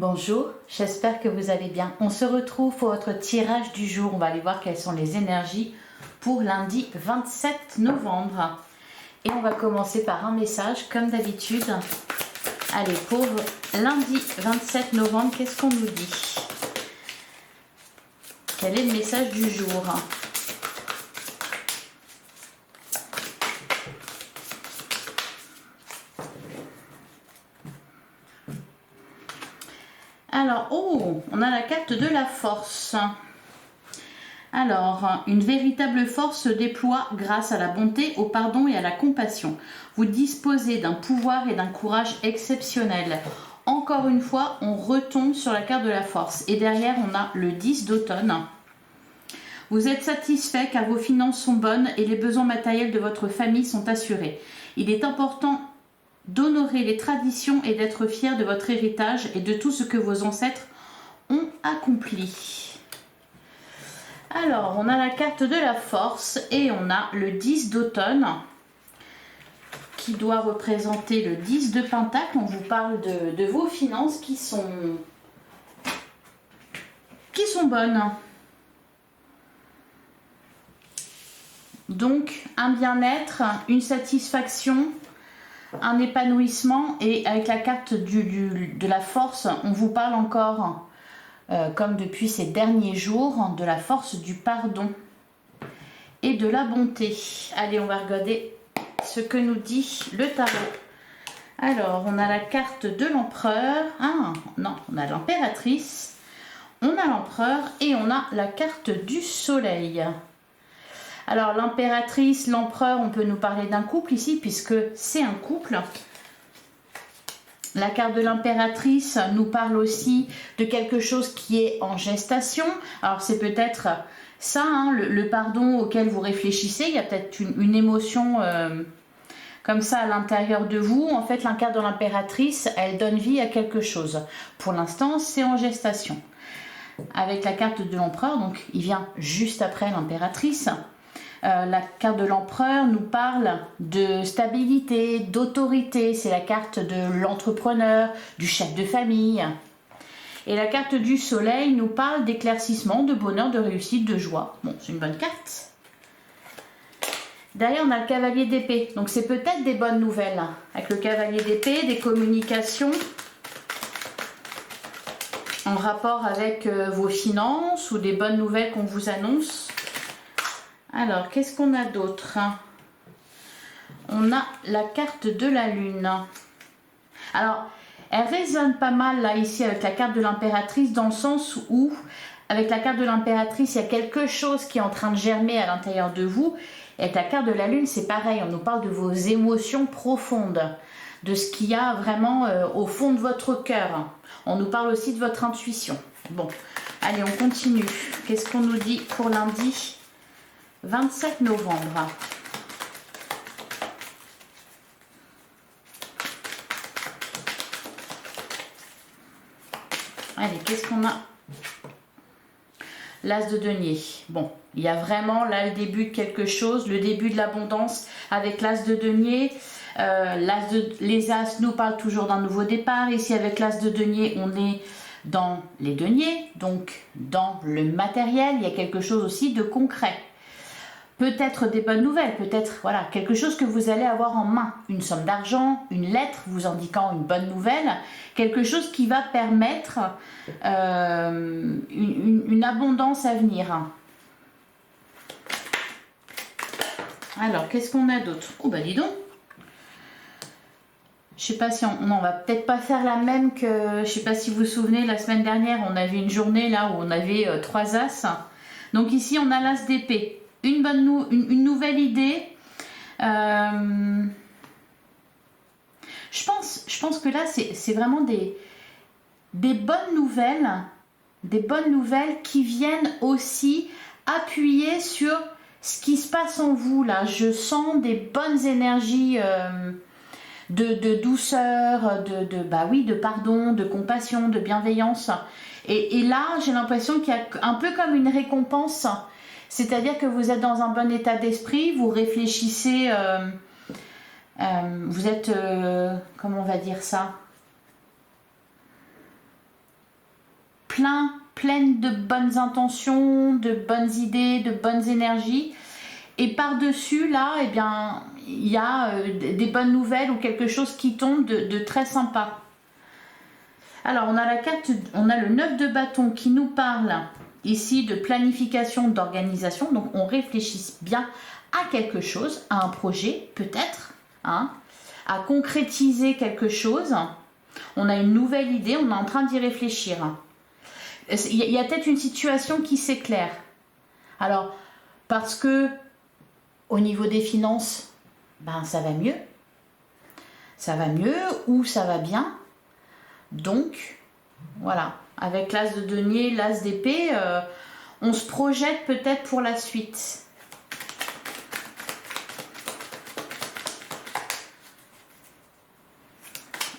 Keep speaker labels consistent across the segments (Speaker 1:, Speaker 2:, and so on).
Speaker 1: Bonjour, j'espère que vous allez bien. On se retrouve pour votre tirage du jour. On va aller voir quelles sont les énergies pour lundi 27 novembre. Et on va commencer par un message comme d'habitude. Allez, pour lundi 27 novembre, qu'est-ce qu'on nous dit? Quel est le message du jour? Alors, oh, on a la carte de la force. Alors, une véritable force se déploie grâce à la bonté, au pardon et à la compassion. Vous disposez d'un pouvoir et d'un courage exceptionnels. Encore une fois, on retombe sur la carte de la force. Et derrière, on a le 10 d'automne. Vous êtes satisfait car vos finances sont bonnes et les besoins matériels de votre famille sont assurés. Il est important d'honorer les traditions et d'être fier de votre héritage et de tout ce que vos ancêtres ont accompli. Alors, on a la carte de la force et on a le 10 d'automne qui doit représenter le 10 de pentacle. On vous parle de vos finances qui sont bonnes. Donc, un bien-être, une satisfaction, un épanouissement, et avec la carte de la force, on vous parle encore, comme depuis ces derniers jours, de la force du pardon et de la bonté. Allez, on va regarder ce que nous dit le tarot. Alors, on a la carte de l'empereur. Ah, non, on a l'impératrice, on a l'empereur et on a la carte du soleil. Alors, l'impératrice, l'empereur, on peut nous parler d'un couple ici, puisque c'est un couple. La carte de l'impératrice nous parle aussi de quelque chose qui est en gestation. Alors, c'est peut-être ça, hein, le pardon auquel vous réfléchissez. Il y a peut-être une émotion comme ça à l'intérieur de vous. En fait, la carte de l'impératrice, elle donne vie à quelque chose. Pour l'instant, c'est en gestation. Avec la carte de l'empereur, donc il vient juste après l'impératrice. La carte de l'empereur nous parle de stabilité, d'autorité. C'est la carte de l'entrepreneur, du chef de famille. Et la carte du soleil nous parle d'éclaircissement, de bonheur, de réussite, de joie. Bon, c'est une bonne carte. Derrière, on a le cavalier d'épée. Donc, c'est peut-être des bonnes nouvelles. Avec le cavalier d'épée, des communications en rapport avec vos finances ou des bonnes nouvelles qu'on vous annonce. Alors, qu'est-ce qu'on a d'autre? On a la carte de la lune. Alors, elle résonne pas mal là, ici, avec la carte de l'impératrice, dans le sens où, avec la carte de l'impératrice, il y a quelque chose qui est en train de germer à l'intérieur de vous. Et avec la carte de la lune, c'est pareil, on nous parle de vos émotions profondes, de ce qu'il y a vraiment au fond de votre cœur. On nous parle aussi de votre intuition. Bon, allez, on continue. Qu'est-ce qu'on nous dit pour lundi 27 novembre. Allez, qu'est-ce qu'on a? L'as de denier. Bon, il y a vraiment là le début de quelque chose, le début de l'abondance avec l'as de denier. Les as nous parlent toujours d'un nouveau départ. Ici, avec l'as de denier, on est dans les deniers, donc dans le matériel. Il y a quelque chose aussi de concret. Peut-être des bonnes nouvelles, peut-être voilà, quelque chose que vous allez avoir en main. Une somme d'argent, une lettre vous indiquant une bonne nouvelle, quelque chose qui va permettre une abondance à venir. Alors, qu'est-ce qu'on a d'autre? Oh bah dis donc. Je sais pas si on va peut-être pas faire la même que, je sais pas si vous vous souvenez, la semaine dernière, on avait une journée là où on avait 3 as. Donc ici, on a l'as d'épée. Une nouvelle idée. Je pense que là, c'est vraiment des bonnes nouvelles qui viennent aussi appuyer sur ce qui se passe en vous. Là, je sens des bonnes énergies de douceur, de pardon, de compassion, de bienveillance. Et là, j'ai l'impression qu'il y a un peu comme une récompense. C'est-à-dire que vous êtes dans un bon état d'esprit, vous réfléchissez, vous êtes, comment on va dire ça? pleine de bonnes intentions, de bonnes idées, de bonnes énergies. Et par-dessus, là, eh bien, il y a des bonnes nouvelles ou quelque chose qui tombe de très sympa. Alors, on a la carte, on a le 9 de bâton qui nous parle ici de planification, d'organisation. Donc, on réfléchit bien à quelque chose, à un projet, peut-être, hein, à concrétiser quelque chose. On a une nouvelle idée, on est en train d'y réfléchir. Il y a peut-être une situation qui s'éclaire. Alors, parce que au niveau des finances, ben, ça va mieux. Ça va mieux ou ça va bien. Donc, voilà. Avec l'as de denier, l'as d'épée, on se projette peut-être pour la suite.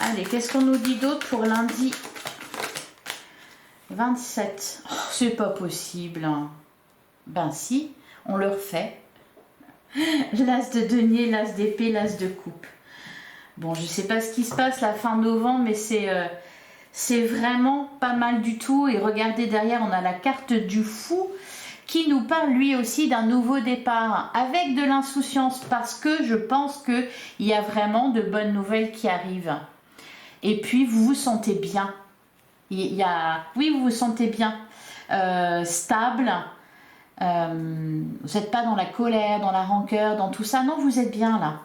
Speaker 1: Allez, qu'est-ce qu'on nous dit d'autre pour lundi 27? Oh, c'est pas possible. Ben si, on le refait. L'as de denier, l'as d'épée, l'as de coupe. Bon, je sais pas ce qui se passe la fin novembre, mais c'est vraiment pas mal du tout. Et regardez derrière, on a la carte du fou qui nous parle lui aussi d'un nouveau départ avec de l'insouciance parce que je pense qu'il y a vraiment de bonnes nouvelles qui arrivent. Et puis, vous vous sentez bien. Oui, vous vous sentez bien. Stable. Vous n'êtes pas dans la colère, dans la rancœur, dans tout ça. Non, vous êtes bien là.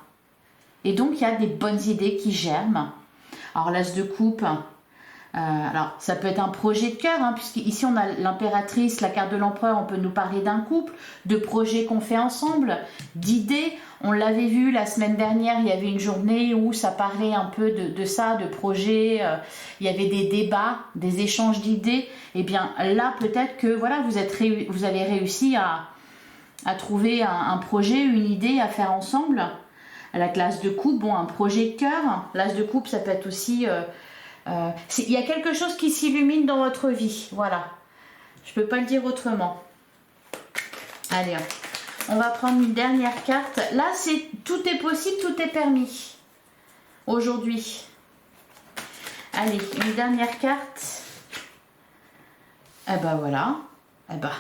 Speaker 1: Et donc, il y a des bonnes idées qui germent. Alors, l'as de coupe. Alors, ça peut être un projet de cœur, hein, puisqu'ici, on a l'impératrice, la carte de l'empereur. On peut nous parler d'un couple, de projets qu'on fait ensemble, d'idées. On l'avait vu la semaine dernière, il y avait une journée où ça parlait un peu de ça, de projets. Il y avait des débats, des échanges d'idées. Et bien là, peut-être que voilà, vous avez réussi à trouver un projet, une idée à faire ensemble. La l'as de coupe, bon, un projet de cœur. L'as de coupe, ça peut être aussi... il y a quelque chose qui s'illumine dans votre vie. Voilà. Je ne peux pas le dire autrement. Allez, on va prendre une dernière carte. Là, tout est possible, tout est permis. Aujourd'hui. Allez, une dernière carte. Eh ben voilà. Eh ben,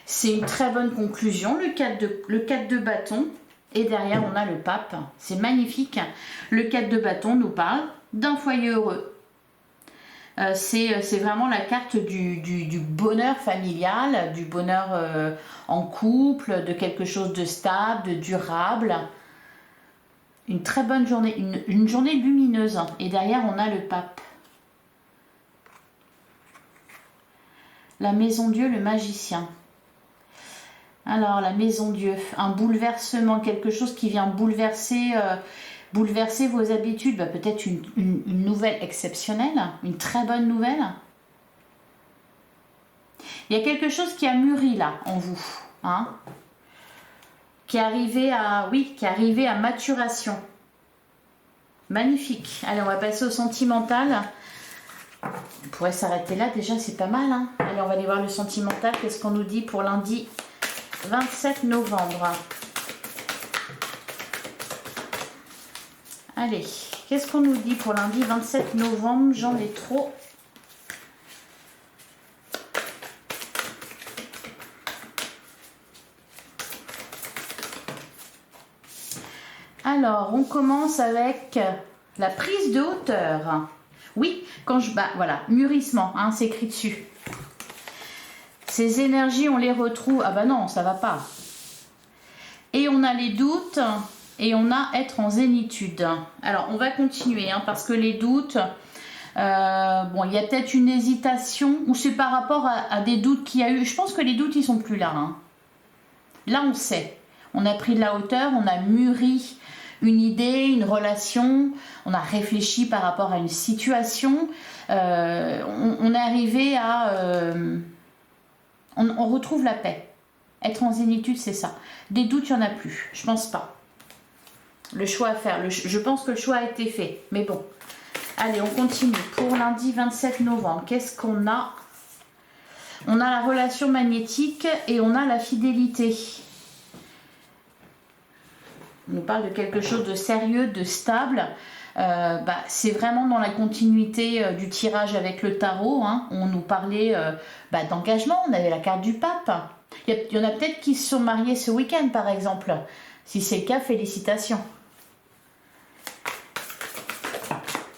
Speaker 1: c'est une très bonne conclusion. Le 4 de bâton. Et derrière, on a le pape. C'est magnifique. Le 4 de bâton nous parle d'un foyer heureux. C'est vraiment la carte du bonheur familial, du bonheur en couple, de quelque chose de stable, de durable. Une très bonne journée, une journée lumineuse. Et derrière, on a le pape. La maison Dieu, le magicien. Alors, la maison Dieu, un bouleversement, quelque chose qui vient bouleverser vos habitudes. Bah, peut-être une nouvelle exceptionnelle, une très bonne nouvelle. Il y a quelque chose qui a mûri là, en vous. Hein, qui est arrivé à maturation. Magnifique. Allez, on va passer au sentimental. On pourrait s'arrêter là, déjà, c'est pas mal. Hein. Allez, on va aller voir le sentimental. Qu'est-ce qu'on nous dit pour lundi 27 novembre. Allez, qu'est-ce qu'on nous dit pour lundi 27 novembre? J'en ai trop. Alors, on commence avec la prise de hauteur. Oui, voilà, mûrissement, hein, c'est écrit dessus. Ces énergies, on les retrouve... Ah bah non, ça va pas. Et on a les doutes et on a être en zénitude. Alors, on va continuer, hein, parce que les doutes... bon, il y a peut-être une hésitation, ou c'est par rapport à des doutes qu'il y a eu. Je pense que les doutes, ils sont plus là. Hein. Là, on sait. On a pris de la hauteur, on a mûri une idée, une relation, on a réfléchi par rapport à une situation. On est arrivé à... on retrouve la paix. Être en zénitude, c'est ça. Des doutes, il n'y en a plus. Je pense pas. Le choix à faire. Je pense que le choix a été fait. Mais bon. Allez, on continue. Pour lundi 27 novembre, qu'est-ce qu'on a? On a la relation magnétique et on a la fidélité. On nous parle de quelque chose de sérieux, de stable. c'est vraiment dans la continuité du tirage avec le tarot. Hein. On nous parlait d'engagement, on avait la carte du pape. Il y en a peut-être qui se sont mariés ce week-end par exemple. Si c'est le cas, félicitations.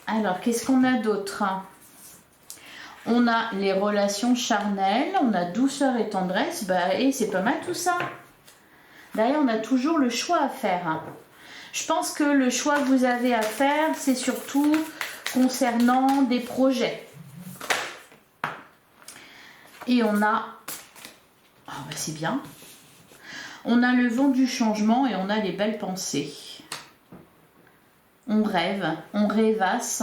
Speaker 1: Alors, qu'est-ce qu'on a d'autre? On a les relations charnelles, on a douceur et tendresse, et c'est pas mal tout ça. D'ailleurs, on a toujours le choix à faire. Je pense que le choix que vous avez à faire, c'est surtout concernant des projets. Et on a... c'est bien. On a le vent du changement et on a les belles pensées. On rêve, on rêvasse,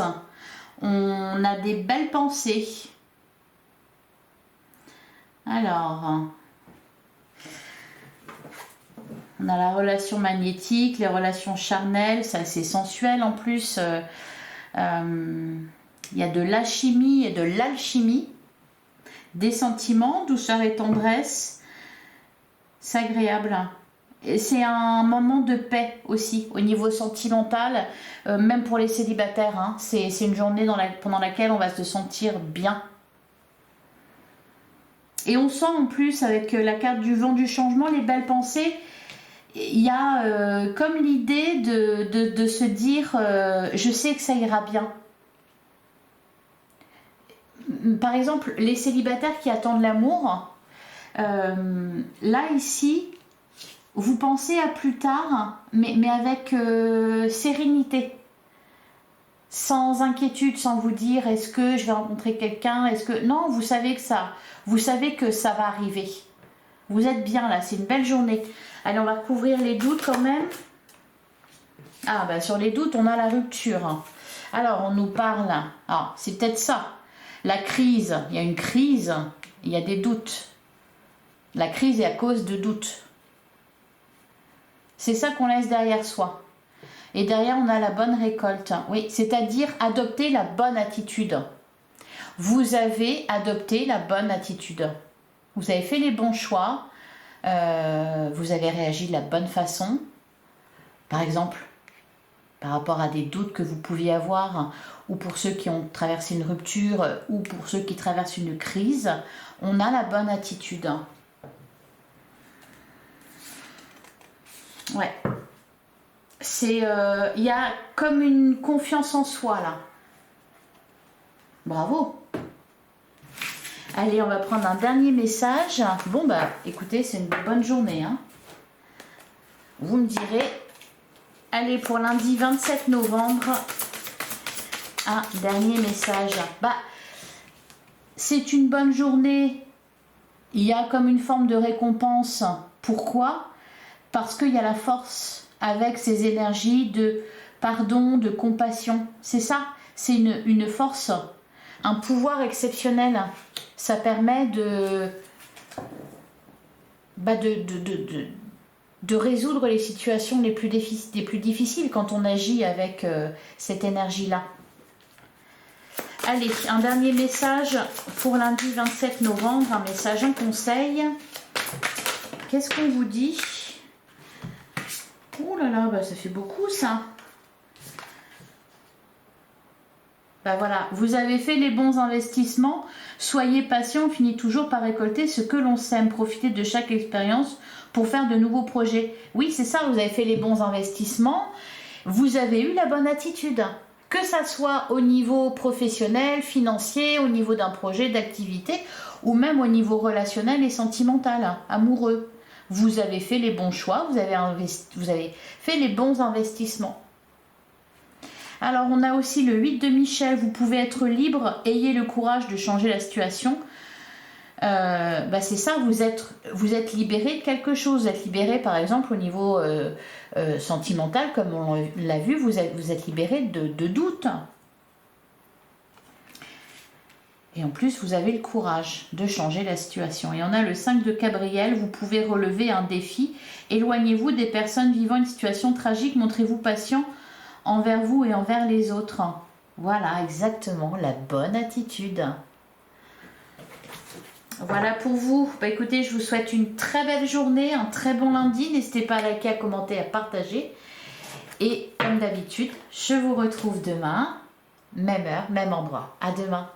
Speaker 1: on a des belles pensées. Alors, on a la relation magnétique, les relations charnelles, c'est assez sensuel en plus. Il y a de la chimie et de l'alchimie, des sentiments, douceur et tendresse. C'est agréable. Et c'est un moment de paix aussi au niveau sentimental, même pour les célibataires. Hein. C'est une journée pendant laquelle on va se sentir bien. Et on sent en plus avec la carte du vent du changement, les belles pensées, il y a comme l'idée de se dire je sais que ça ira bien. Par exemple, les célibataires qui attendent l'amour, là ici, vous pensez à plus tard, mais avec sérénité, sans inquiétude, sans vous dire est-ce que je vais rencontrer quelqu'un, non, vous savez que ça va arriver. Vous êtes bien là, c'est une belle journée. Allez, on va recouvrir les doutes quand même. Sur les doutes, on a la rupture. Alors, on nous parle, c'est peut-être ça, la crise, il y a une crise, il y a des doutes. La crise est à cause de doutes. C'est ça qu'on laisse derrière soi. Et derrière, on a la bonne récolte. Oui, c'est-à-dire adopter la bonne attitude. Vous avez adopté la bonne attitude. Vous avez fait les bons choix. Vous avez réagi de la bonne façon. Par exemple, par rapport à des doutes que vous pouviez avoir, ou pour ceux qui ont traversé une rupture, ou pour ceux qui traversent une crise, on a la bonne attitude. Ouais. Il y a comme une confiance en soi là. Bravo. Allez, on va prendre un dernier message. Bon écoutez, c'est une bonne journée. Hein. Vous me direz. Allez, pour lundi 27 novembre, un dernier message. C'est une bonne journée. Il y a comme une forme de récompense. Pourquoi ? Parce qu'il y a la force avec ces énergies de pardon, de compassion. C'est ça, c'est une force, un pouvoir exceptionnel. Ça permet de résoudre les situations les plus difficiles quand on agit avec cette énergie-là. Allez, un dernier message pour lundi 27 novembre, un message, un conseil. Qu'est-ce qu'on vous dit ? Oh là là, ça fait beaucoup ça. Voilà, vous avez fait les bons investissements. Soyez patient, on finit toujours par récolter ce que l'on sème. Profitez de chaque expérience pour faire de nouveaux projets. Oui, c'est ça, vous avez fait les bons investissements. Vous avez eu la bonne attitude. Que ça soit au niveau professionnel, financier, au niveau d'un projet, d'activité, ou même au niveau relationnel et sentimental, amoureux. Vous avez fait les bons choix, vous avez fait les bons investissements. Alors, on a aussi le 8 de Michel. Vous pouvez être libre, ayez le courage de changer la situation. C'est ça, vous êtes libéré de quelque chose. Vous êtes libéré, par exemple, au niveau sentimental, comme on l'a vu, vous êtes libéré de doutes. Et en plus, vous avez le courage de changer la situation. Et on a le 5 de Cabriel. Vous pouvez relever un défi. Éloignez-vous des personnes vivant une situation tragique. Montrez-vous patient envers vous et envers les autres. Voilà, exactement, la bonne attitude. Voilà pour vous. Écoutez, je vous souhaite une très belle journée, un très bon lundi. N'hésitez pas à liker, à commenter, à partager. Et comme d'habitude, je vous retrouve demain, même heure, même endroit. À demain.